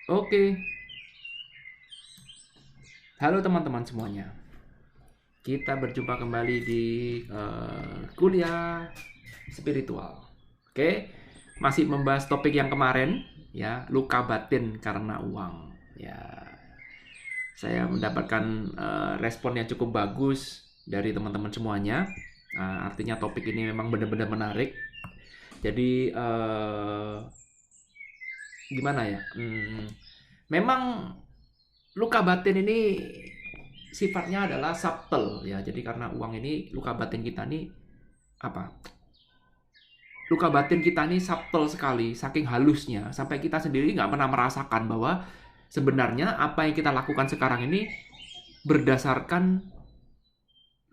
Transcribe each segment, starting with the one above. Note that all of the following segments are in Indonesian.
Oke, halo teman-teman semuanya. Kita berjumpa kembali di kuliah spiritual. Oke, masih membahas topik yang kemarin, ya, luka batin karena uang. Ya, saya mendapatkan respon yang cukup bagus dari teman-teman semuanya. Artinya topik ini memang benar-benar menarik. Jadi gimana ya? Memang luka batin ini sifatnya adalah subtle ya. Jadi karena uang ini luka batin kita nih apa? Luka batin kita nih subtle sekali, saking halusnya sampai kita sendiri nggak pernah merasakan bahwa sebenarnya apa yang kita lakukan sekarang ini berdasarkan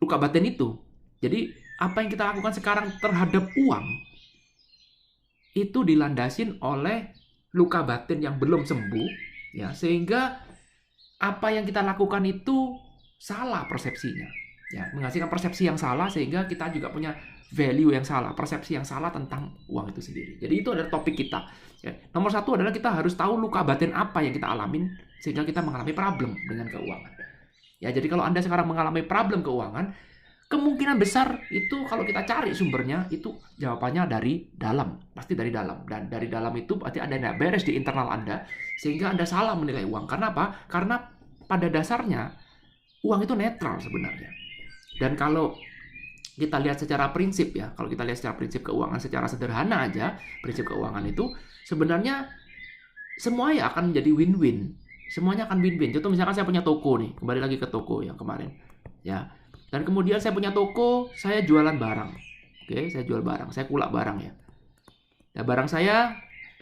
luka batin itu. Jadi apa yang kita lakukan sekarang terhadap uang itu dilandasin oleh luka batin yang belum sembuh ya, sehingga apa yang kita lakukan itu salah persepsinya. Ya, menghasilkan persepsi yang salah sehingga kita juga punya value yang salah, persepsi yang salah tentang uang itu sendiri. Jadi itu adalah topik kita. Ya, nomor satu adalah kita harus tahu luka batin apa yang kita alamin sehingga kita mengalami problem dengan keuangan. Ya, jadi kalau Anda sekarang mengalami problem keuangan, kemungkinan besar itu kalau kita cari sumbernya itu jawabannya dari dalam, pasti dari dalam. Dan dari dalam itu pasti ada yang beres di internal Anda sehingga Anda salah menilai uang. Karena apa? Karena pada dasarnya uang itu netral sebenarnya. Dan kalau kita lihat secara prinsip ya, kalau kita lihat secara prinsip keuangan secara sederhana aja, prinsip keuangan itu sebenarnya semua ya akan menjadi win-win. Semuanya akan win-win. Contoh misalkan saya punya toko nih, kembali lagi ke toko yang kemarin. Ya. Dan kemudian saya punya toko, saya jualan barang. Oke, saya jual barang, saya kulak barang ya. Nah, barang saya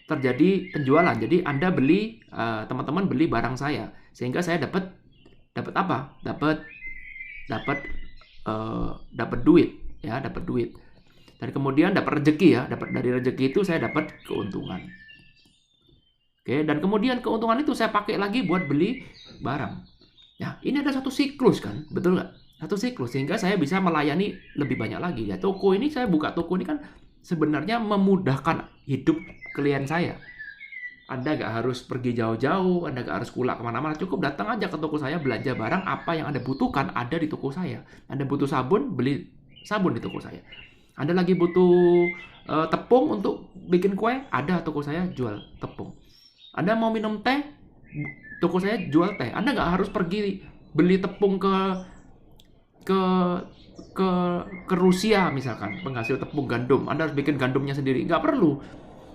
terjadi penjualan. Jadi Anda beli, teman-teman beli barang saya, sehingga saya dapat dapat apa? Dapat dapat duit ya, dapat duit. Dan kemudian dapat rezeki ya, dapat dari rezeki itu saya dapat keuntungan. Oke, dan kemudian keuntungan itu saya pakai lagi buat beli barang. Ya, ini ada satu siklus kan, betul nggak? Satu siklus sehingga saya bisa melayani lebih banyak lagi ya. Toko ini saya buka toko ini kan sebenarnya memudahkan hidup klien saya. Anda nggak harus pergi jauh-jauh, Anda nggak harus kulak kemana-mana, cukup datang aja ke toko saya, belanja barang apa yang Anda butuhkan ada di toko saya. Anda butuh sabun, beli sabun di toko saya. Anda lagi butuh tepung untuk bikin kue, ada toko saya jual tepung. Anda mau minum teh, toko saya jual teh. Anda nggak harus pergi beli tepung ke ke ke Rusia misalkan, penghasil tepung gandum. Anda harus bikin gandumnya sendiri. Nggak perlu.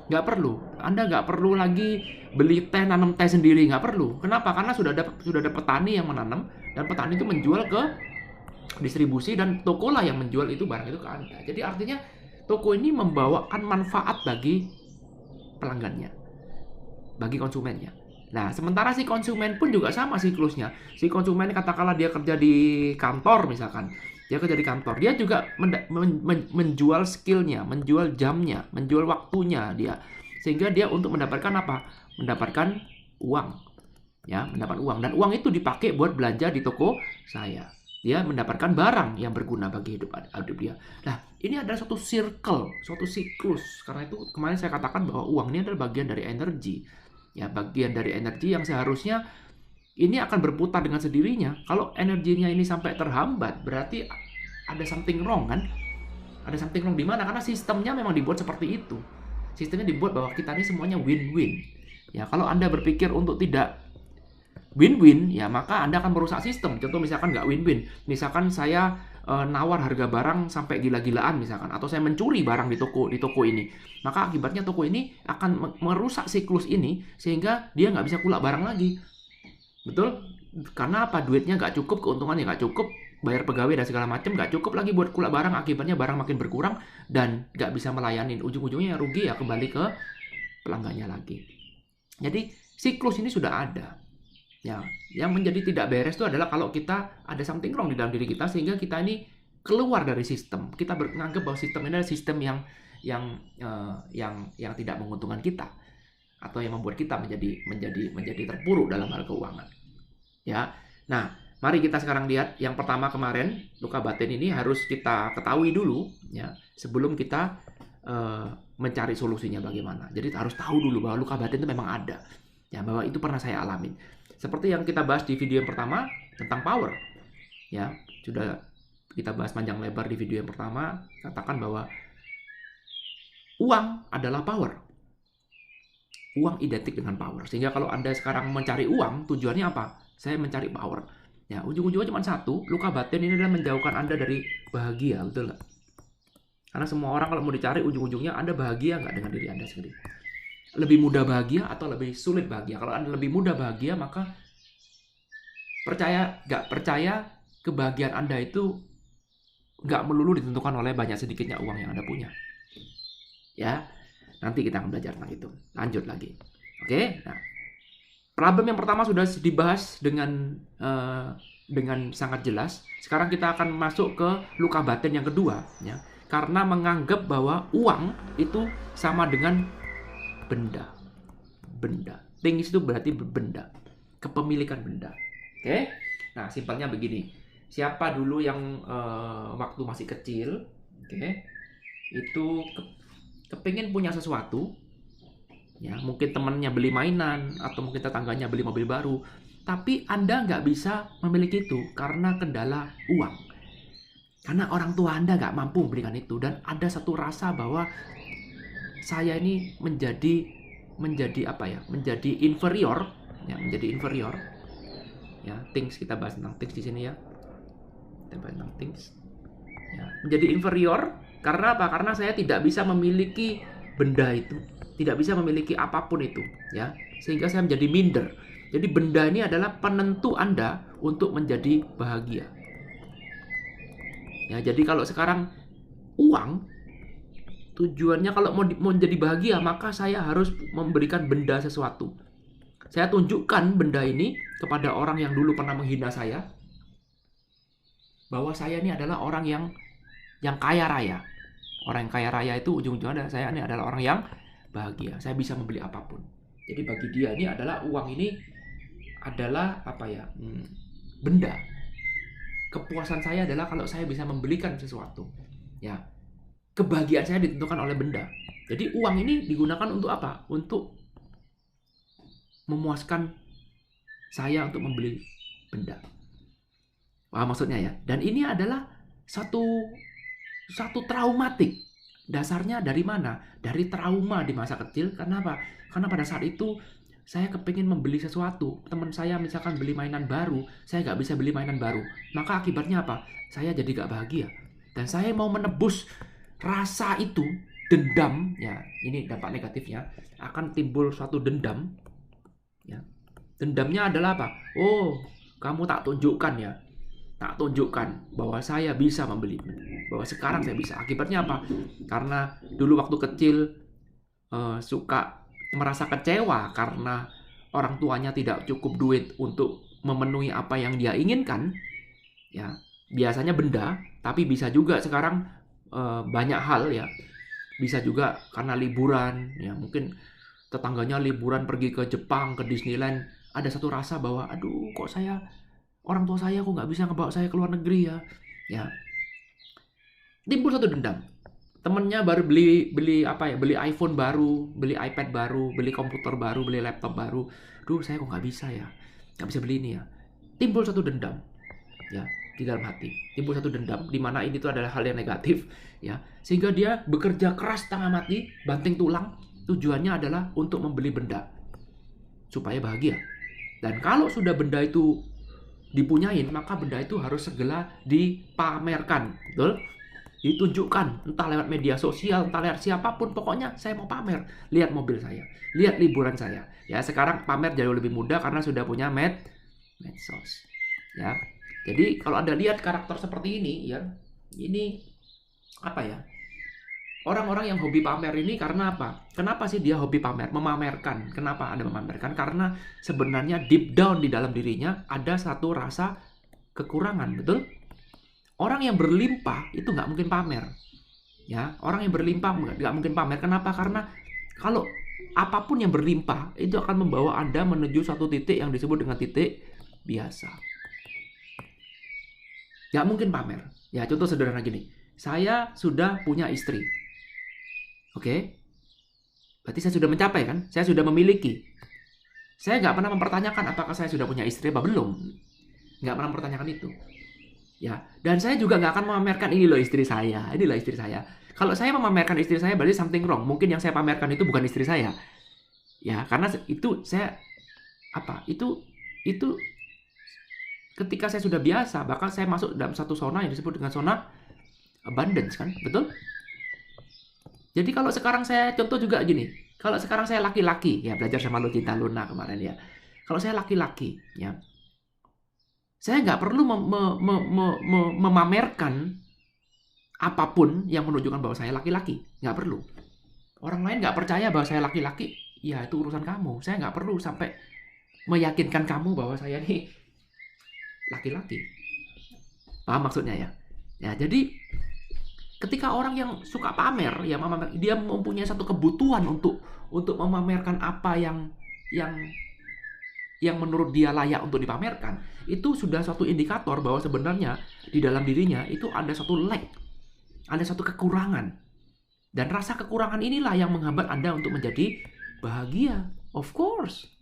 Nggak perlu. Anda nggak perlu lagi beli teh, nanam teh sendiri. Nggak perlu. Kenapa? Karena sudah ada petani yang menanam dan petani itu menjual ke distribusi dan toko lah yang menjual itu barang itu ke Anda. Jadi artinya toko ini membawakan manfaat bagi pelanggannya, bagi konsumennya. Nah, sementara si konsumen pun juga sama siklusnya. Si konsumen katakanlah dia kerja di kantor misalkan. Dia kerja di kantor, dia juga menjual skillnya, menjual jamnya, menjual waktunya dia. Sehingga dia untuk mendapatkan apa? Mendapatkan uang. Ya, mendapat uang. Dan uang itu dipakai buat belanja di toko saya. Dia mendapatkan barang yang berguna bagi hidup dia. Nah, ini adalah suatu circle, suatu siklus. Karena itu kemarin saya katakan bahwa uang ini adalah bagian dari energi. Ya, bagian dari energi yang seharusnya ini akan berputar dengan sendirinya. Kalau energinya ini sampai terhambat, berarti ada something wrong kan? Ada something wrong di mana? Karena sistemnya memang dibuat seperti itu. Sistemnya dibuat bahwa kita ini semuanya win-win. Ya, kalau Anda berpikir untuk tidak win-win, ya maka Anda akan merusak sistem. Contoh misalkan nggak win-win. Misalkan saya nawar harga barang sampai gila-gilaan misalkan, atau saya mencuri barang di toko ini, maka akibatnya toko ini akan merusak siklus ini sehingga dia nggak bisa kulak barang lagi. Betul? Karena apa? Duitnya nggak cukup, keuntungannya nggak cukup, bayar pegawai dan segala macam nggak cukup lagi buat kulak barang, akibatnya barang makin berkurang dan nggak bisa melayani. Ujung-ujungnya yang rugi ya kembali ke pelanggannya lagi. Jadi siklus ini sudah ada. Ya, yang menjadi tidak beres itu adalah kalau kita ada something wrong di dalam diri kita sehingga kita ini keluar dari sistem. Kita menganggap bahwa sistem ini adalah sistem yang tidak menguntungkan kita atau yang membuat kita menjadi terpuruk dalam hal keuangan. Ya. Nah, mari kita sekarang lihat yang pertama kemarin, luka batin ini harus kita ketahui dulu ya sebelum kita mencari solusinya bagaimana. Jadi harus tahu dulu bahwa luka batin itu memang ada. Ya, bahwa itu pernah saya alamin. Seperti yang kita bahas di video yang pertama tentang power. Ya, sudah kita bahas panjang lebar di video yang pertama, katakan bahwa uang adalah power. Uang identik dengan power. Sehingga kalau Anda sekarang mencari uang, tujuannya apa? Saya mencari power. Ya, ujung-ujungnya cuma satu, luka batin ini adalah menjauhkan Anda dari bahagia, betul nggak? Karena semua orang kalau mau dicari, ujung-ujungnya Anda bahagia nggak dengan diri Anda sendiri? Lebih mudah bahagia atau lebih sulit bahagia? Kalau Anda lebih mudah bahagia, maka percaya nggak percaya, kebahagiaan Anda itu nggak melulu ditentukan oleh banyak sedikitnya uang yang Anda punya. Ya, nanti kita akan belajar tentang itu. Lanjut lagi. Oke, nah, problem yang pertama sudah dibahas dengan sangat jelas. Sekarang kita akan masuk ke luka batin yang kedua, ya. Karena menganggap bahwa uang itu sama dengan benda. Benda. Things itu berarti benda. Kepemilikan benda. Oke? Nah, simpelnya begini. Siapa dulu yang waktu masih kecil, oke, itu kepingin punya sesuatu, ya, mungkin temannya beli mainan atau mungkin tetangganya beli mobil baru, tapi Anda nggak bisa memiliki itu karena kendala uang. Karena orang tua Anda nggak mampu memberikan itu, dan ada satu rasa bahwa saya ini menjadi apa ya? Menjadi inferior, ya, menjadi inferior. Ya, things, kita bahas tentang things di sini ya. Kita bahas tentang things. Ya, menjadi inferior karena apa? Karena saya tidak bisa memiliki benda itu, tidak bisa memiliki apapun itu, ya. Sehingga saya menjadi minder. Jadi benda ini adalah penentu Anda untuk menjadi bahagia. Ya, jadi kalau sekarang uang tujuannya kalau mau jadi bahagia, maka saya harus memberikan benda sesuatu. Saya tunjukkan benda ini kepada orang yang dulu pernah menghina saya, bahwa saya ini adalah orang yang kaya raya. Orang yang kaya raya itu ujung-ujungnya saya ini adalah orang yang bahagia. Saya bisa membeli apapun. Jadi bagi dia ini adalah uang ini adalah apa ya? Benda. Kepuasan saya adalah kalau saya bisa membelikan sesuatu. Ya. Kebahagiaan saya ditentukan oleh benda. Jadi uang ini digunakan untuk apa? Untuk memuaskan saya untuk membeli benda. Wah, maksudnya ya. Dan ini adalah satu traumatik. Dasarnya dari mana? Dari trauma di masa kecil. Kenapa? Karena pada saat itu saya kepingin membeli sesuatu. Teman saya misalkan beli mainan baru, saya nggak bisa beli mainan baru. Maka akibatnya apa? Saya jadi nggak bahagia. Dan saya mau menebus rasa itu, dendam, ya, ini dampak negatifnya, akan timbul suatu dendam. Ya. Dendamnya adalah apa? Oh, kamu tak tunjukkan ya. Tak tunjukkan bahwa saya bisa membeli. Bahwa sekarang saya bisa. Akibatnya apa? Karena dulu waktu kecil suka merasa kecewa karena orang tuanya tidak cukup duit untuk memenuhi apa yang dia inginkan, ya, biasanya benda, tapi bisa juga sekarang banyak hal, ya, bisa juga karena liburan, ya, mungkin tetangganya liburan pergi ke Jepang, ke Disneyland, ada satu rasa bahwa aduh, kok orang tua saya kok nggak bisa ngebawa saya ke luar negeri ya, ya, timbul satu dendam. Temennya baru beli iPhone baru, beli iPad baru, beli komputer baru, beli laptop baru. Duh, saya kok nggak bisa ya, nggak bisa beli ini ya. Timbul satu dendam, ya, di dalam hati. Timbul satu dendam, di mana ini tuh adalah hal yang negatif, ya. Sehingga dia bekerja keras setengah mati, banting tulang. Tujuannya adalah untuk membeli benda supaya bahagia. Dan kalau sudah benda itu dipunyain, maka benda itu harus segera dipamerkan, betul? Ditunjukkan, entah lewat media sosial, entah lewat siapapun, pokoknya saya mau pamer. Lihat mobil saya, lihat liburan saya. Ya, sekarang pamer jauh lebih mudah karena sudah punya medsos. Ya. Jadi kalau Anda lihat karakter seperti ini, ya, ini apa ya? Orang-orang yang hobi pamer ini karena apa? Kenapa sih dia hobi pamer? Memamerkan. Kenapa Anda memamerkan? Karena sebenarnya deep down di dalam dirinya ada satu rasa kekurangan, betul? Orang yang berlimpah itu nggak mungkin pamer, ya. Orang yang berlimpah nggak mungkin pamer. Kenapa? Karena kalau apapun yang berlimpah itu akan membawa Anda menuju satu titik yang disebut dengan titik biasa. Nggak mungkin pamer. Ya, contoh sederhana gini. Saya sudah punya istri. Oke? Berarti saya sudah mencapai kan? Saya sudah memiliki. Saya nggak pernah mempertanyakan apakah saya sudah punya istri apa belum. Nggak pernah mempertanyakan itu. Ya, dan saya juga nggak akan memamerkan ini loh istri saya, ini loh istri saya. Kalau saya memamerkan istri saya berarti something wrong. Mungkin yang saya pamerkan itu bukan istri saya. Ya, karena itu saya itu ketika saya sudah biasa, bahkan saya masuk dalam satu zona yang disebut dengan zona abundance kan, betul? Jadi kalau sekarang saya contoh juga gini, kalau sekarang saya laki-laki, ya belajar sama Lucinta Luna kemarin ya. Kalau saya laki-laki, ya, saya nggak perlu memamerkan apapun yang menunjukkan bahwa saya laki-laki, nggak perlu. Orang lain nggak percaya bahwa saya laki-laki, ya itu urusan kamu. Saya nggak perlu sampai meyakinkan kamu bahwa saya ini laki-laki. Paham maksudnya ya? Ya, jadi ketika orang yang suka pamer, ya dia mempunyai satu kebutuhan untuk memamerkan apa yang menurut dia layak untuk dipamerkan, itu sudah suatu indikator bahwa sebenarnya di dalam dirinya itu ada satu lack, ada satu kekurangan. Dan rasa kekurangan inilah yang menghambat Anda untuk menjadi bahagia. Of course.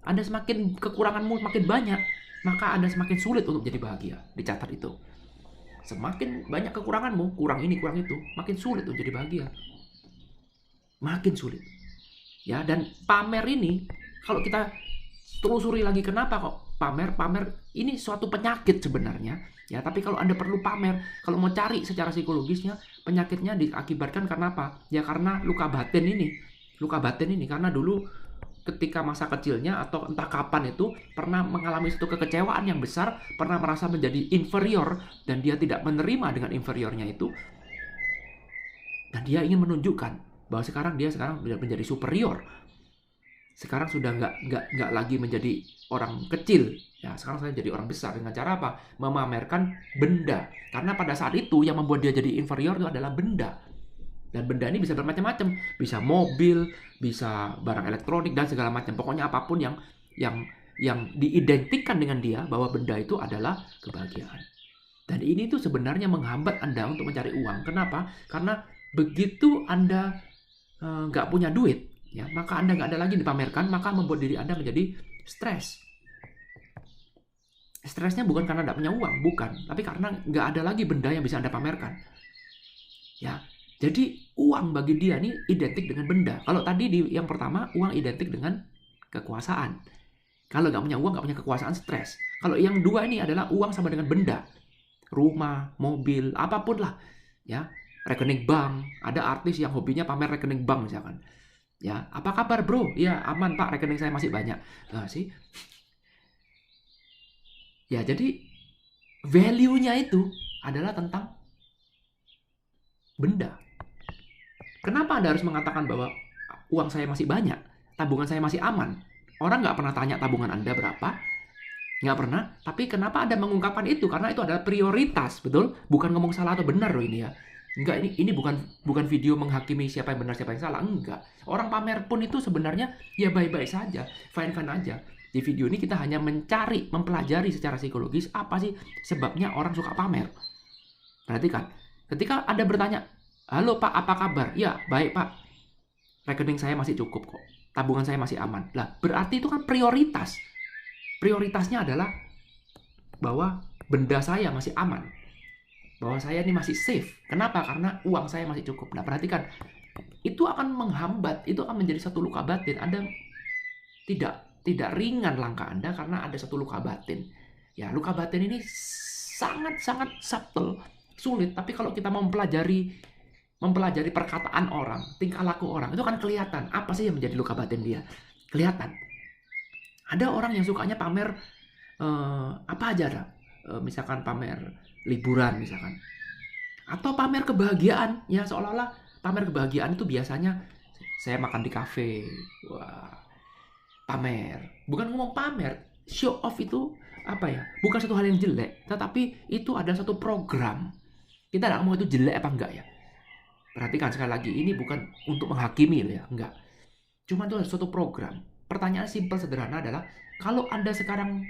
Anda semakin kekuranganmu makin banyak, maka Anda semakin sulit untuk menjadi bahagia. Dicatat itu. Semakin banyak kekuranganmu, kurang ini, kurang itu, makin sulit untuk jadi bahagia. Makin sulit. Ya, dan pamer ini, kalau kita telusuri lagi kenapa kok pamer ini suatu penyakit sebenarnya. Ya, tapi kalau Anda perlu pamer, kalau mau cari secara psikologisnya, penyakitnya diakibatkan karena apa? Ya karena luka batin ini. Luka batin ini karena dulu ketika masa kecilnya atau entah kapan itu pernah mengalami satu kekecewaan yang besar, pernah merasa menjadi inferior dan dia tidak menerima dengan inferiornya itu. Dan dia ingin menunjukkan bahwa sekarang menjadi superior. Sekarang sudah nggak lagi menjadi orang kecil. Ya, sekarang saya jadi orang besar. Dengan cara apa? Memamerkan benda. Karena pada saat itu yang membuat dia jadi inferior itu adalah benda. Dan benda ini bisa bermacam-macam, bisa mobil, bisa barang elektronik dan segala macam. Pokoknya apapun yang diidentikan dengan dia bahwa benda itu adalah kebahagiaan. Dan ini tuh sebenarnya menghambat Anda untuk mencari uang. Kenapa? Karena begitu Anda nggak punya duit, ya, maka Anda nggak ada lagi dipamerkan, maka membuat diri Anda menjadi stres. Stresnya bukan karena nggak punya uang, bukan, tapi karena nggak ada lagi benda yang bisa Anda pamerkan. Ya. Jadi uang bagi dia ini identik dengan benda. Kalau tadi di yang pertama uang identik dengan kekuasaan. Kalau nggak punya uang, nggak punya kekuasaan, stres. Kalau yang dua ini adalah uang sama dengan benda, rumah, mobil, apapun lah, ya, rekening bank. Ada artis yang hobinya pamer rekening bank misalkan. Ya, apa kabar bro? Ya aman pak, rekening saya masih banyak. Nah sih. Ya jadi value-nya itu adalah tentang benda. Kenapa Anda harus mengatakan bahwa uang saya masih banyak, tabungan saya masih aman? Orang nggak pernah tanya tabungan Anda berapa, nggak pernah. Tapi kenapa Anda mengungkapkan itu? Karena itu adalah prioritas, betul? Bukan ngomong salah atau benar loh ini ya. Enggak, ini bukan video menghakimi siapa yang benar siapa yang salah, enggak. Orang pamer pun itu sebenarnya ya baik-baik saja, fine-fine aja. Di video ini kita hanya mempelajari secara psikologis apa sih sebabnya orang suka pamer. Perhatikan, ketika Anda bertanya, halo Pak, apa kabar? Ya, baik Pak. Rekening saya masih cukup kok. Tabungan saya masih aman. Lah, berarti itu kan prioritas. Prioritasnya adalah bahwa benda saya masih aman. Bahwa saya ini masih safe. Kenapa? Karena uang saya masih cukup. Nah, perhatikan. Itu akan menghambat, itu akan menjadi satu luka batin. Anda tidak ringan langkah Anda karena ada satu luka batin. Ya, luka batin ini sangat-sangat subtle, sulit. Tapi kalau kita mempelajari perkataan orang, tingkah laku orang, itu kan kelihatan apa sih yang menjadi luka batin dia. Kelihatan. Ada orang yang sukanya pamer apa aja ada. Misalkan pamer liburan misalkan. Atau pamer kebahagiaan. Ya seolah-olah pamer kebahagiaan itu biasanya saya makan di kafe. Wah, pamer. Bukan ngomong pamer. Show off itu apa ya? Bukan satu hal yang jelek. Tetapi itu ada satu program. Kita tidak ngomong itu jelek apa enggak ya. Perhatikan sekali lagi, ini bukan untuk menghakimi ya, enggak. Cuma itu ada suatu program. Pertanyaan simpel sederhana adalah, kalau Anda sekarang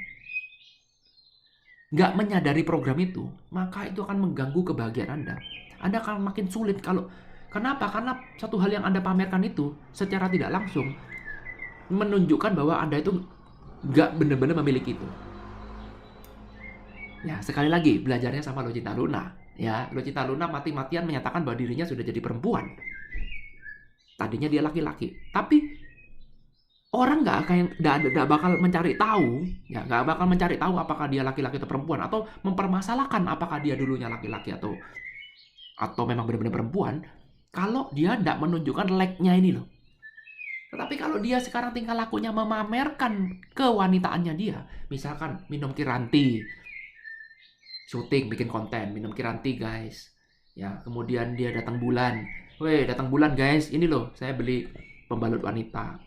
nggak menyadari program itu, maka itu akan mengganggu kebahagiaan Anda. Anda akan makin sulit kenapa? Karena satu hal yang Anda pamerkan itu secara tidak langsung menunjukkan bahwa Anda itu nggak bener-bener memiliki itu. Ya, sekali lagi belajarnya sama Lucinta Luna. Ya, Lucinta Luna mati-matian menyatakan bahwa dirinya sudah jadi perempuan. Tadinya dia laki-laki, tapi orang nggak bakal mencari tahu, ya nggak bakal mencari tahu apakah dia laki-laki atau perempuan, atau mempermasalahkan apakah dia dulunya laki-laki atau memang benar-benar perempuan, kalau dia nggak menunjukkan like-nya ini loh. Tetapi kalau dia sekarang tingkah lakunya memamerkan kewanitaannya dia, misalkan minum Kiranti, syuting bikin konten minum Kiranti guys, ya kemudian dia datang bulan, datang bulan guys, ini loh saya beli pembalut wanita.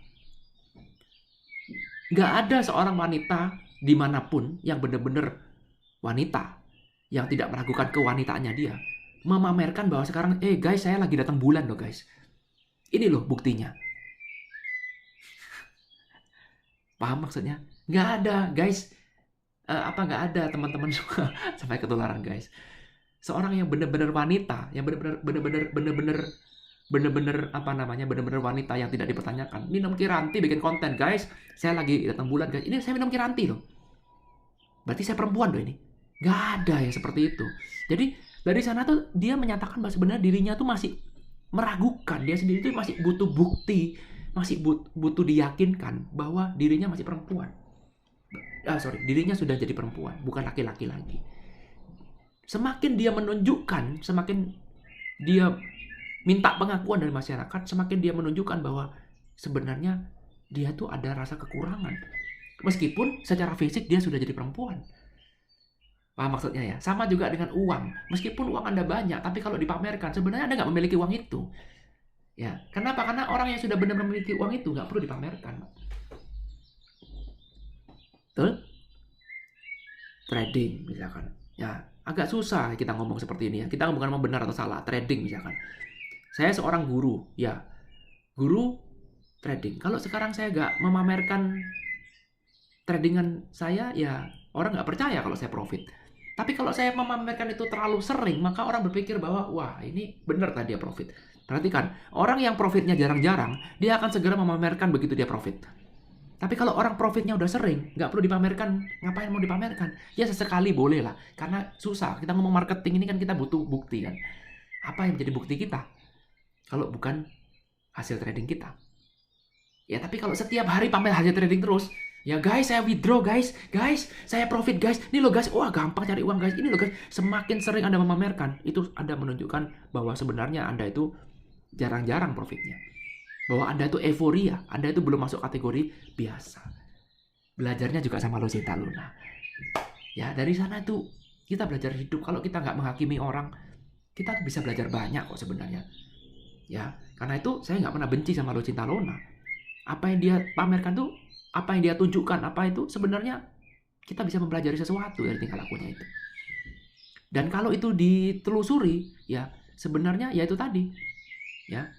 Nggak ada seorang wanita dimanapun yang benar-benar wanita yang tidak meragukan kewanitaannya dia memamerkan bahwa sekarang guys saya lagi datang bulan loh guys, ini loh buktinya. Paham maksudnya? Nggak ada guys. Nggak ada teman-teman semua sampai ketularan guys. Seorang yang benar-benar wanita, yang benar-benar wanita yang tidak dipertanyakan, minum Kiranti bikin konten guys, saya lagi datang bulan guys, ini saya minum Kiranti loh, berarti saya perempuan loh ini. Nggak ada yang seperti itu. Jadi dari sana tuh dia menyatakan bahwa sebenarnya dirinya tuh masih meragukan, dia sendiri tuh masih butuh bukti, masih butuh diyakinkan bahwa dirinya masih perempuan. Dirinya sudah jadi perempuan, bukan laki-laki lagi. Semakin dia menunjukkan, semakin dia minta pengakuan dari masyarakat, semakin dia menunjukkan bahwa sebenarnya dia tuh ada rasa kekurangan. Meskipun secara fisik dia sudah jadi perempuan. Paham maksudnya ya? Sama juga dengan uang. Meskipun uang Anda banyak, tapi kalau dipamerkan, sebenarnya Anda nggak memiliki uang itu. Ya, kenapa? Karena orang yang sudah benar-benar memiliki uang itu nggak perlu dipamerkan. Betul? Trading misalkan. Ya, agak susah kita ngomong seperti ini ya. Kita bukan mau benar atau salah. Trading misalkan. Saya seorang guru, ya. Guru trading. Kalau sekarang saya nggak memamerkan tradingan saya, ya orang nggak percaya kalau saya profit. Tapi kalau saya memamerkan itu terlalu sering, maka orang berpikir bahwa, wah ini benar tadi dia profit. Perhatikan, orang yang profitnya jarang-jarang, dia akan segera memamerkan begitu dia profit. Tapi kalau orang profitnya udah sering, nggak perlu dipamerkan, ngapain mau dipamerkan? Ya sesekali boleh lah, karena susah. Kita ngomong marketing ini kan kita butuh bukti kan. Apa yang menjadi bukti kita? Kalau bukan hasil trading kita. Ya tapi kalau setiap hari pamer hasil trading terus, ya guys saya withdraw guys saya profit guys, ini loh guys, wah gampang cari uang guys, ini loh guys. Semakin sering Anda memamerkan, itu Anda menunjukkan bahwa sebenarnya Anda itu jarang-jarang profitnya. Bahwa Anda itu euforia, Anda itu belum masuk kategori biasa. Belajarnya juga sama Lucinta Luna. Ya dari sana itu kita belajar hidup. Kalau kita nggak menghakimi orang, kita tuh bisa belajar banyak kok sebenarnya. Ya karena itu saya nggak pernah benci sama Lucinta Luna. Apa yang dia pamerkan tuh, apa yang dia tunjukkan, apa itu sebenarnya kita bisa mempelajari sesuatu dari tingkah lakunya itu. Dan kalau itu ditelusuri, ya sebenarnya ya itu tadi, ya.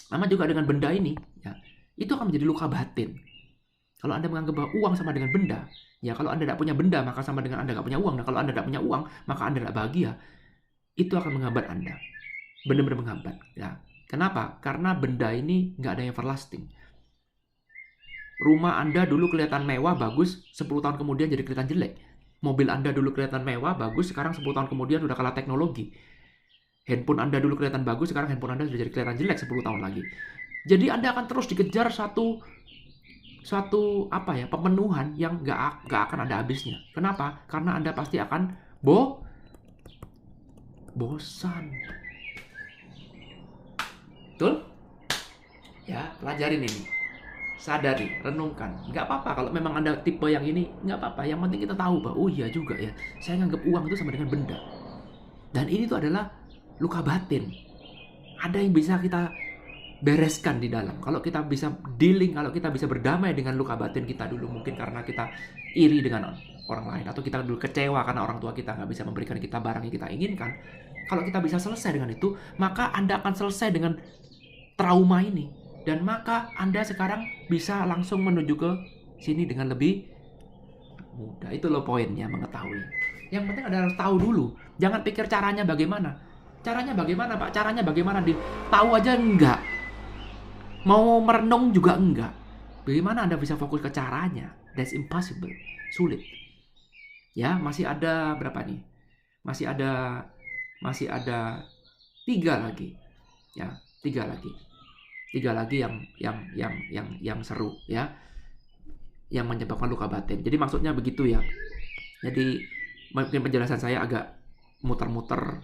Sama juga dengan benda ini, ya, itu akan menjadi luka batin. Kalau Anda menganggap bahwa uang sama dengan benda, ya kalau Anda tidak punya benda, maka sama dengan Anda tidak punya uang. Nah kalau Anda tidak punya uang, maka Anda tidak bahagia. Itu akan menghambat Anda. Benar-benar menghambat. Ya. Kenapa? Karena benda ini nggak ada yang everlasting. Rumah Anda dulu kelihatan mewah, bagus, 10 tahun kemudian jadi kelihatan jelek. Mobil Anda dulu kelihatan mewah, bagus, sekarang 10 tahun kemudian udah kalah teknologi. Handphone Anda dulu kelihatan bagus, sekarang handphone Anda sudah jadi kelihatan jelek 10 tahun lagi. Jadi Anda akan terus dikejar satu pemenuhan yang nggak akan ada habisnya. Kenapa? Karena Anda pasti akan bosan. Betul? Ya, pelajarin ini. Sadari, renungkan. Nggak apa-apa kalau memang Anda tipe yang ini, nggak apa-apa. Yang penting kita tahu bahwa, oh iya juga ya, saya nganggap uang itu sama dengan benda. Dan ini tuh adalah luka batin. Ada yang bisa kita bereskan di dalam. Kalau kita bisa dealing, kalau kita bisa berdamai dengan luka batin kita dulu, mungkin karena kita iri dengan orang lain, atau kita dulu kecewa karena orang tua kita nggak bisa memberikan kita barang yang kita inginkan. Kalau kita bisa selesai dengan itu, maka Anda akan selesai dengan trauma ini. Dan maka Anda sekarang bisa langsung menuju ke sini dengan lebih mudah. Itu loh poinnya, mengetahui. Yang penting Anda harus tahu dulu. Jangan pikir caranya bagaimana. Caranya bagaimana, Pak? Caranya bagaimana? Tahu aja enggak. Mau merenung juga enggak. Bagaimana Anda bisa fokus ke caranya? That's impossible. Sulit. Ya, masih ada berapa nih? Masih ada 3 lagi. Ya, 3 lagi. 3 lagi yang seru ya. Yang menyebabkan luka batin. Jadi maksudnya begitu ya. Jadi mungkin penjelasan saya agak muter-muter,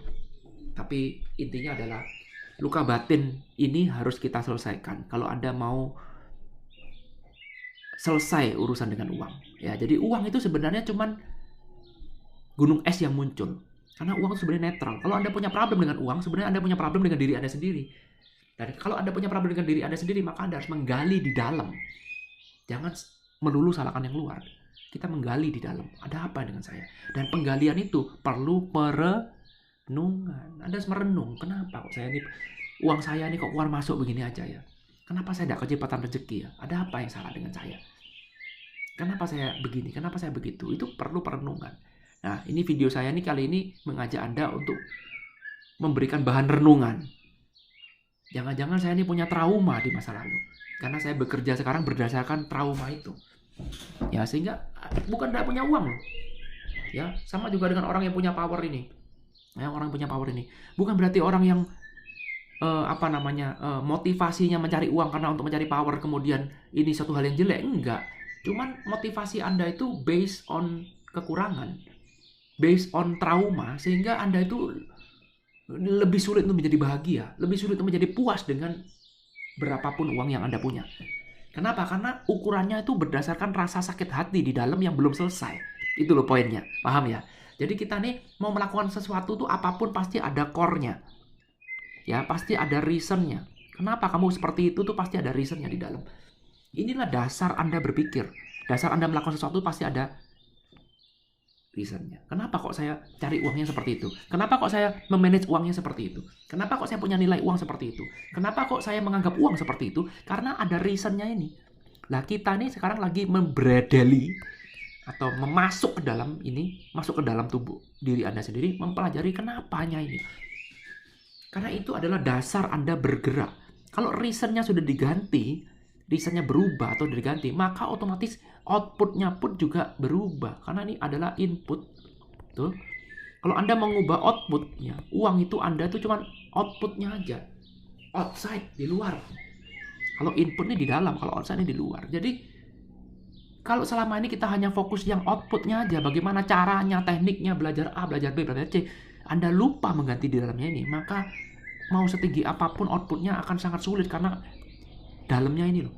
tapi intinya adalah luka batin ini harus kita selesaikan kalau Anda mau selesai urusan dengan uang. Ya, jadi uang itu sebenarnya cuman gunung es yang muncul. Karena uang itu sebenarnya netral. Kalau Anda punya problem dengan uang, sebenarnya Anda punya problem dengan diri Anda sendiri. Dan kalau Anda punya problem dengan diri Anda sendiri, maka Anda harus menggali di dalam. Jangan melulu salahkan yang luar. Kita menggali di dalam. Ada apa dengan saya? Dan penggalian itu perlu perenungan. Anda harus merenung. Kenapa kok saya ini uang saya ini kok keluar masuk begini aja ya? Kenapa saya tidak kecepatan rezeki ya? Ada apa yang salah dengan saya? Kenapa saya begini? Kenapa saya begitu? Itu perlu perenungan. Nah, ini video saya ini kali ini mengajak Anda untuk memberikan bahan renungan. Jangan-jangan saya ini punya trauma di masa lalu. Karena saya bekerja sekarang berdasarkan trauma itu. Ya, sehingga bukan tidak punya uang loh. Ya, sama juga dengan orang yang punya power ini. Ya, orang yang punya power ini. Bukan berarti orang yang motivasinya mencari uang karena untuk mencari power kemudian ini satu hal yang jelek. Enggak. Cuman motivasi Anda itu based on kekurangan, based on trauma, sehingga Anda itu lebih sulit untuk menjadi bahagia, lebih sulit untuk menjadi puas dengan berapapun uang yang Anda punya. Kenapa? Karena ukurannya itu berdasarkan rasa sakit hati di dalam yang belum selesai. Itu loh poinnya, paham ya? Jadi kita nih mau melakukan sesuatu tuh apapun pasti ada core-nya. Ya, pasti ada reason-nya. Kenapa kamu seperti itu tuh pasti ada reason-nya di dalam. Inilah dasar Anda berpikir. Dasar Anda melakukan sesuatu pasti ada reason-nya. Kenapa kok saya cari uangnya seperti itu? Kenapa kok saya memanage uangnya seperti itu? Kenapa kok saya punya nilai uang seperti itu? Kenapa kok saya menganggap uang seperti itu? Karena ada reason-nya ini. Nah, kita nih sekarang lagi membradeli atau masuk ke dalam tubuh diri Anda sendiri, mempelajari kenapanya ini. Karena itu adalah dasar Anda bergerak. Kalau reason-nya sudah diganti, reason-nya berubah atau diganti, maka otomatis output-nya pun juga berubah. Karena ini adalah input. Betul? Kalau Anda mengubah output-nya, uang itu Anda itu cuma output-nya aja. Outside, di luar. Kalau input-nya di dalam, kalau outside-nya di luar. Jadi, kalau selama ini kita hanya fokus yang output-nya aja, bagaimana caranya, tekniknya, belajar A, belajar B, belajar C, Anda lupa mengganti di dalamnya ini, maka mau setinggi apapun outputnya akan sangat sulit karena dalamnya ini loh.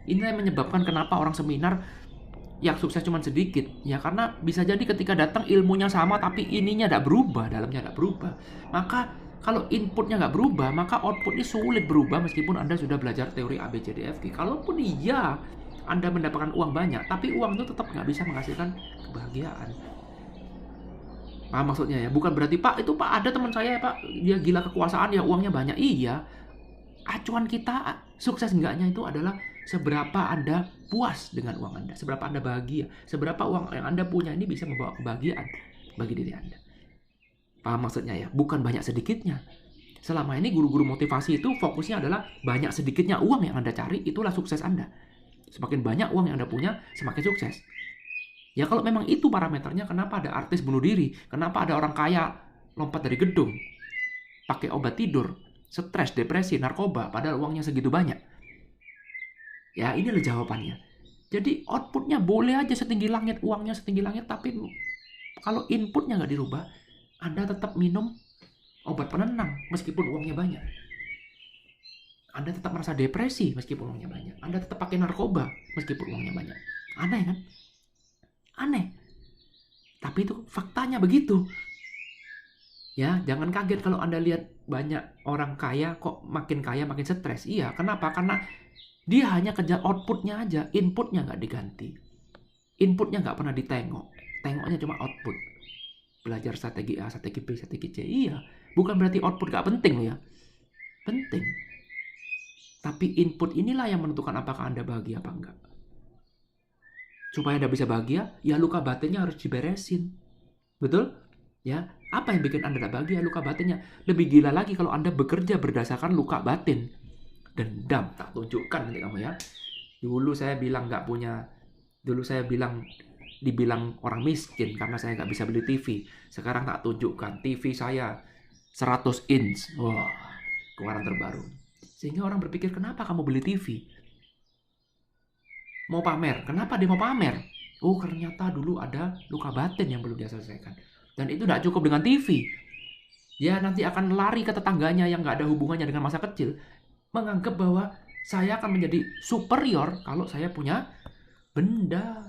Ini yang menyebabkan kenapa orang seminar yang sukses cuma sedikit. Ya karena bisa jadi ketika datang ilmunya sama tapi ininya tidak berubah, dalamnya tidak berubah. Maka kalau inputnya nggak berubah, maka outputnya sulit berubah meskipun Anda sudah belajar teori ABCDFG. Kalaupun iya Anda mendapatkan uang banyak, tapi uang itu tetap nggak bisa menghasilkan kebahagiaan. Paham maksudnya ya? Bukan berarti, Pak, itu Pak ada teman saya ya Pak, dia gila kekuasaan ya uangnya banyak. Iya, acuan kita sukses enggaknya itu adalah seberapa Anda puas dengan uang Anda, seberapa Anda bahagia, seberapa uang yang Anda punya ini bisa membawa kebahagiaan bagi diri Anda. Paham maksudnya ya? Bukan banyak sedikitnya. Selama ini guru-guru motivasi itu fokusnya adalah banyak sedikitnya uang yang Anda cari, itulah sukses Anda. Semakin banyak uang yang Anda punya, semakin sukses. Ya kalau memang itu parameternya, kenapa ada artis bunuh diri? Kenapa ada orang kaya lompat dari gedung, pakai obat tidur, stres, depresi, narkoba, padahal uangnya segitu banyak? Ya inilah jawabannya. Jadi outputnya boleh aja setinggi langit, uangnya setinggi langit, tapi kalau inputnya nggak dirubah, Anda tetap minum obat penenang meskipun uangnya banyak. Anda tetap merasa depresi meskipun uangnya banyak. Anda tetap pakai narkoba meskipun uangnya banyak. Aneh kan? Aneh. Tapi itu faktanya begitu. Ya, jangan kaget kalau Anda lihat banyak orang kaya kok makin kaya makin stres. Iya, kenapa? Karena dia hanya kejar outputnya aja, inputnya nggak diganti. Inputnya nggak pernah ditengok. Tengoknya cuma output. Belajar strategi A, strategi B, strategi C. Iya, bukan berarti output nggak penting loh ya. Penting. Tapi input inilah yang menentukan apakah Anda bahagia apa enggak. Supaya Anda bisa bahagia, ya luka batinnya harus diberesin. Betul? Ya, apa yang bikin Anda tidak bahagia? Luka batinnya. Lebih gila lagi kalau Anda bekerja berdasarkan luka batin. Dendam, tak tunjukkan nanti kamu ya. Dulu saya bilang nggak punya, dulu saya bilang dibilang orang miskin karena saya nggak bisa beli TV. Sekarang tak tunjukkan TV saya 100 inch. Wah, keluaran terbaru. Sehingga orang berpikir, kenapa kamu beli TV? Mau pamer. Kenapa dia mau pamer? Oh, ternyata dulu ada luka batin yang belum dia selesaikan. Dan itu tidak cukup dengan TV. Dia nanti akan lari ke tetangganya yang nggak ada hubungannya dengan masa kecil, menganggap bahwa saya akan menjadi superior kalau saya punya benda.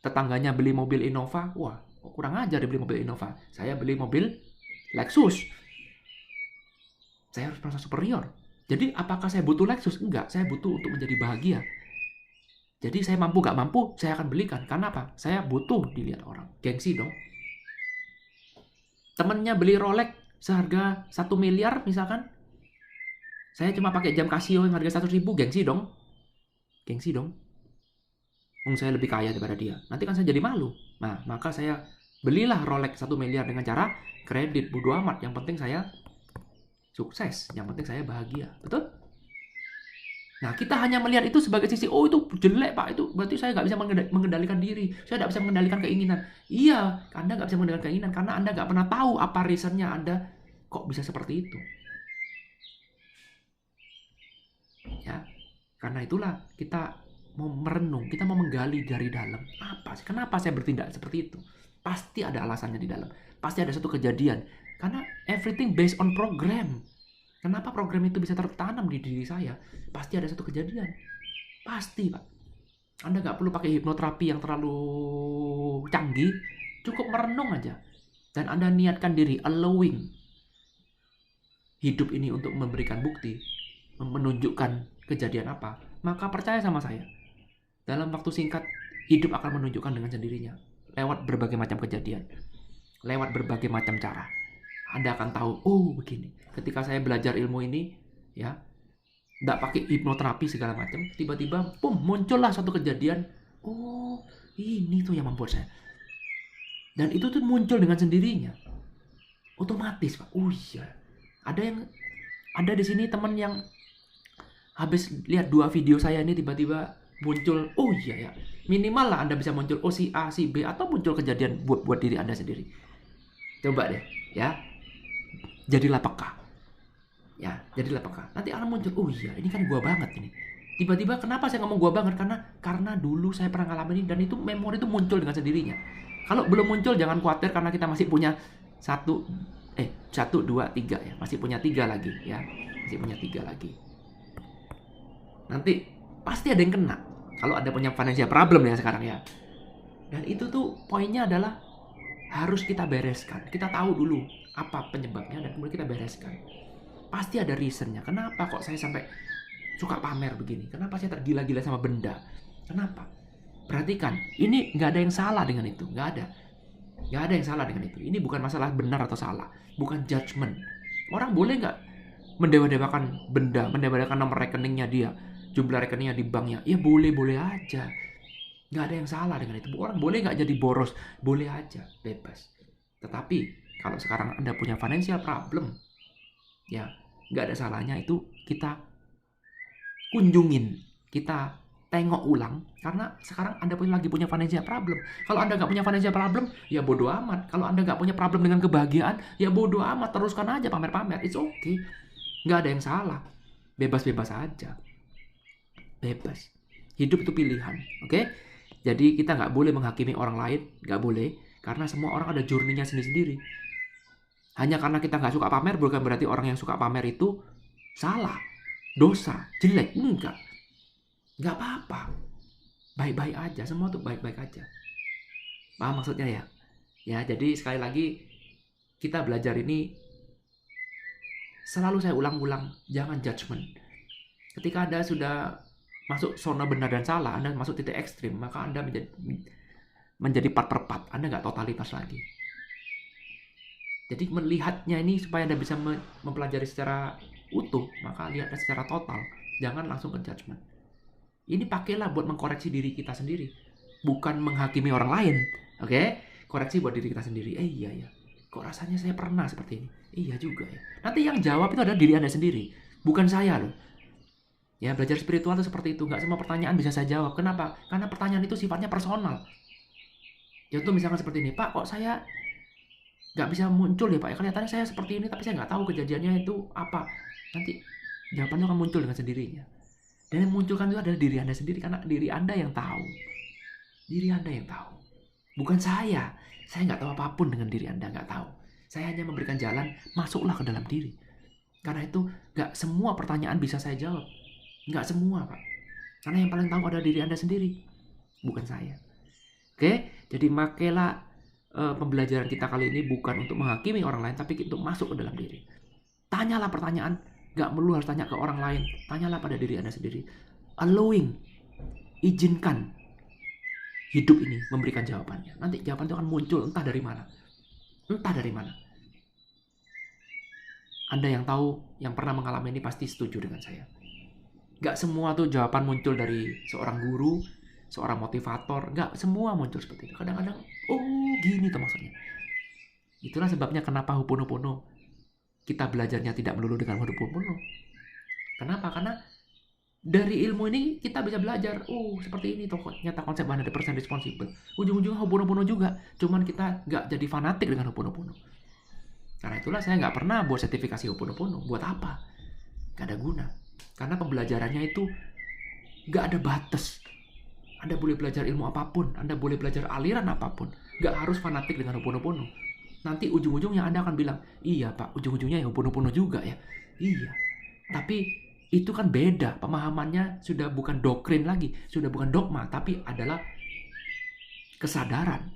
Tetangganya beli mobil Innova, wah kurang ajar dia beli mobil Innova. Saya beli mobil Lexus. Saya harus merasa superior. Jadi apakah saya butuh Lexus? Enggak, saya butuh untuk menjadi bahagia. Jadi saya mampu gak mampu, saya akan belikan. Karena apa? Saya butuh dilihat orang. Gengsi dong. Temennya beli Rolex seharga 1 miliar misalkan. Saya cuma pakai jam Casio yang harga 100 ribu, gengsi dong. Gengsi dong. Saya lebih kaya daripada dia. Nanti kan saya jadi malu. Nah, maka saya belilah Rolex 1 miliar dengan cara kredit. Bodo amat, yang penting saya sukses. Yang penting saya bahagia. Betul? Nah, kita hanya melihat itu sebagai sisi, oh itu jelek Pak, itu berarti saya nggak bisa mengendalikan diri, saya nggak bisa mengendalikan keinginan. Iya, Anda nggak bisa mengendalikan keinginan karena Anda nggak pernah tahu apa reasonnya Anda kok bisa seperti itu. Ya, karena itulah kita mau merenung, kita mau menggali dari dalam. Apa sih? Kenapa saya bertindak seperti itu? Pasti ada alasannya di dalam. Pasti ada satu kejadian. Karena everything based on program. Kenapa program itu bisa tertanam di diri saya? Pasti ada satu kejadian. Pasti, Pak. Anda nggak perlu pakai hipnoterapi yang terlalu canggih. Cukup merenung aja. Dan Anda niatkan diri, allowing hidup ini untuk memberikan bukti, menunjukkan kejadian apa. Maka percaya sama saya. Dalam waktu singkat, hidup akan menunjukkan dengan sendirinya. Lewat berbagai macam kejadian. Lewat berbagai macam cara. Anda akan tahu, oh begini. Ketika saya belajar ilmu ini, ya, nggak pakai hipnoterapi segala macam, tiba-tiba, muncullah suatu kejadian. Oh, ini tuh yang membuat saya. Dan itu tuh muncul dengan sendirinya, otomatis Pak. Oh iya, ada di sini teman yang habis lihat 2 video saya ini tiba-tiba muncul. Oh iya ya, minimal lah Anda bisa muncul. Oh si A, si B, atau muncul kejadian buat diri Anda sendiri. Coba deh, ya. Jadilah peka. Ya, jadilah peka. Nanti akan muncul, oh iya, ini kan gua banget ini. Tiba-tiba kenapa saya ngomong gua banget? Karena dulu saya pernah ngalamin ini dan itu memori itu muncul dengan sendirinya. Kalau belum muncul jangan khawatir karena kita masih punya 1 2 3 ya. Masih punya 3 lagi ya. Masih punya 3 lagi. Nanti pasti ada yang kena. Kalau ada punya financial problem ya sekarang ya. Dan itu tuh poinnya adalah harus kita bereskan. Kita tahu dulu apa penyebabnya dan kemudian kita bereskan. Pasti ada reasonnya. Kenapa kok saya sampai suka pamer begini? Kenapa saya tergila-gila sama benda? Kenapa? Perhatikan, ini nggak ada yang salah dengan itu. Nggak ada yang salah dengan itu. Ini bukan masalah benar atau salah. Bukan judgement. Orang boleh nggak mendewa-dewakan benda, mendewa-dewakan nomor rekeningnya dia, jumlah rekeningnya di banknya? Ya boleh-boleh aja. Nggak ada yang salah dengan itu. Orang boleh nggak jadi boros? Boleh aja, bebas. Tetapi kalau sekarang Anda punya financial problem, ya nggak ada salahnya itu kita kunjungin, kita tengok ulang. Karena sekarang Anda lagi punya financial problem. Kalau Anda nggak punya financial problem, ya bodo amat. Kalau Anda nggak punya problem dengan kebahagiaan, ya bodo amat. Teruskan aja pamer-pamer, it's okay. Nggak ada yang salah. Bebas-bebas aja. Bebas. Hidup itu pilihan, oke? Jadi kita nggak boleh menghakimi orang lain, nggak boleh, karena semua orang ada journey-nya sendiri-sendiri. Hanya karena kita nggak suka pamer, bukan berarti orang yang suka pamer itu salah, dosa, jelek. Enggak apa-apa, baik-baik aja, semua tuh baik-baik aja. Paham maksudnya ya? Ya, jadi sekali lagi kita belajar ini selalu saya ulang-ulang, jangan judgement. Ketika Anda sudah masuk zona benar dan salah, Anda masuk titik ekstrim, maka Anda menjadi part per part. Anda nggak totalitas lagi. Jadi melihatnya ini supaya Anda bisa mempelajari secara utuh, maka lihatnya secara total. Jangan langsung ke judgment. Ini pakailah buat mengkoreksi diri kita sendiri, bukan menghakimi orang lain. Oke? Koreksi buat diri kita sendiri. Iya ya. Kok rasanya saya pernah seperti ini? Iya juga ya. Nanti yang jawab itu adalah diri Anda sendiri, bukan saya loh. Ya, belajar spiritual itu seperti itu. Nggak semua pertanyaan bisa saya jawab. Kenapa? Karena pertanyaan itu sifatnya personal. Contoh misalkan seperti ini, Pak, kok saya nggak bisa muncul ya Pak? Kelihatannya saya seperti ini, tapi saya nggak tahu kejadiannya itu apa. Nanti jawabannya akan muncul dengan sendirinya. Dan yang munculkan itu adalah diri Anda sendiri, karena diri Anda yang tahu. Diri Anda yang tahu. Bukan saya. Saya nggak tahu apapun dengan diri Anda, nggak tahu. Saya hanya memberikan jalan, masuklah ke dalam diri. Karena itu nggak semua pertanyaan bisa saya jawab. Nggak semua, Pak. Karena yang paling tahu adalah diri Anda sendiri, bukan saya. Oke, jadi makailah pembelajaran kita kali ini bukan untuk menghakimi orang lain, tapi untuk masuk ke dalam diri. Tanyalah pertanyaan, nggak perlu harus tanya ke orang lain. Tanyalah pada diri Anda sendiri. Allowing, izinkan hidup ini memberikan jawabannya. Nanti jawaban itu akan muncul entah dari mana. Entah dari mana. Anda yang tahu, yang pernah mengalami ini pasti setuju dengan saya. Gak semua tuh jawaban muncul dari seorang guru, seorang motivator. Gak semua muncul seperti itu. Kadang-kadang, oh gini tuh maksudnya. Itulah sebabnya kenapa Ho'oponopono kita belajarnya tidak melulu dengan Ho'oponopono. Kenapa? Karena dari ilmu ini kita bisa belajar, seperti ini tuh nyata konsep 100% responsible. Ujung-ujungnya Ho'oponopono juga. Cuman kita gak jadi fanatik dengan Ho'oponopono. Karena itulah saya nggak pernah buat sertifikasi Ho'oponopono. Buat apa? Nggak ada guna. Karena pembelajarannya itu nggak ada batas. Anda boleh belajar ilmu apapun. Anda boleh belajar aliran apapun. Nggak harus fanatik dengan Ho'oponopono. Nanti ujung-ujungnya Anda akan bilang, iya Pak, ujung-ujungnya ya Ho'oponopono juga ya. Iya. Tapi itu kan beda. Pemahamannya sudah bukan doktrin lagi. Sudah bukan dogma. Tapi adalah kesadaran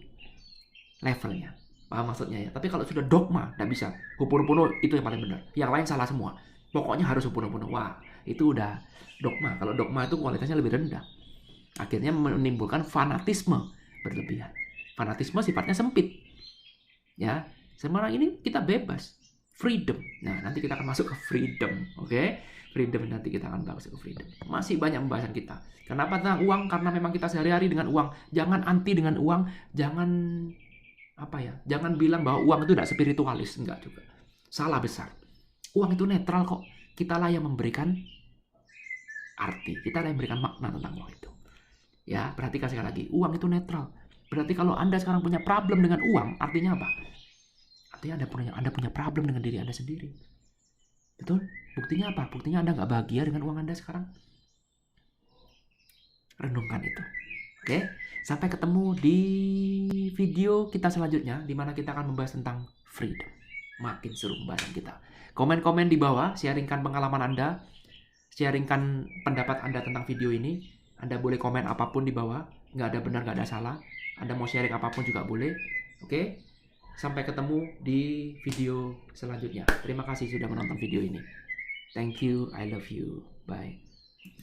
levelnya. Paham maksudnya ya? Tapi kalau sudah dogma, nggak bisa. Ho'oponopono itu yang paling benar. Yang lain salah semua. Pokoknya harus Ho'oponopono. Wah, itu udah dogma. Kalau dogma itu kualitasnya lebih rendah. Akhirnya menimbulkan fanatisme berlebihan. Fanatisme sifatnya sempit. Ya, sekarang ini kita bebas. Freedom. Nah, nanti kita akan masuk ke freedom. Oke? Freedom nanti kita akan masuk ke freedom. Masih banyak pembahasan kita. Kenapa tentang uang? Karena memang kita sehari-hari dengan uang. Jangan anti dengan uang. Jangan bilang bahwa uang itu tidak spiritualis, enggak juga. Salah besar. Uang itu netral kok. Kitalah yang memberikan arti, kita yang memberikan makna tentang uang itu. Ya, perhatikan sekali lagi, uang itu netral. Berarti kalau Anda sekarang punya problem dengan uang, artinya apa? Artinya Anda punya problem dengan diri Anda sendiri. Betul? Buktinya apa? Buktinya Anda nggak bahagia dengan uang Anda sekarang. Renungkan itu. Oke? Sampai ketemu di video kita selanjutnya, di mana kita akan membahas tentang freedom. Makin seru pembahasan kita. Komen-komen di bawah, sharingkan pengalaman Anda, sharingkan pendapat Anda tentang video ini. Anda boleh komen apapun di bawah, nggak ada benar, nggak ada salah. Anda mau sharing apapun juga boleh. Oke? Sampai ketemu di video selanjutnya. Terima kasih sudah menonton video ini. Thank you, I love you. Bye.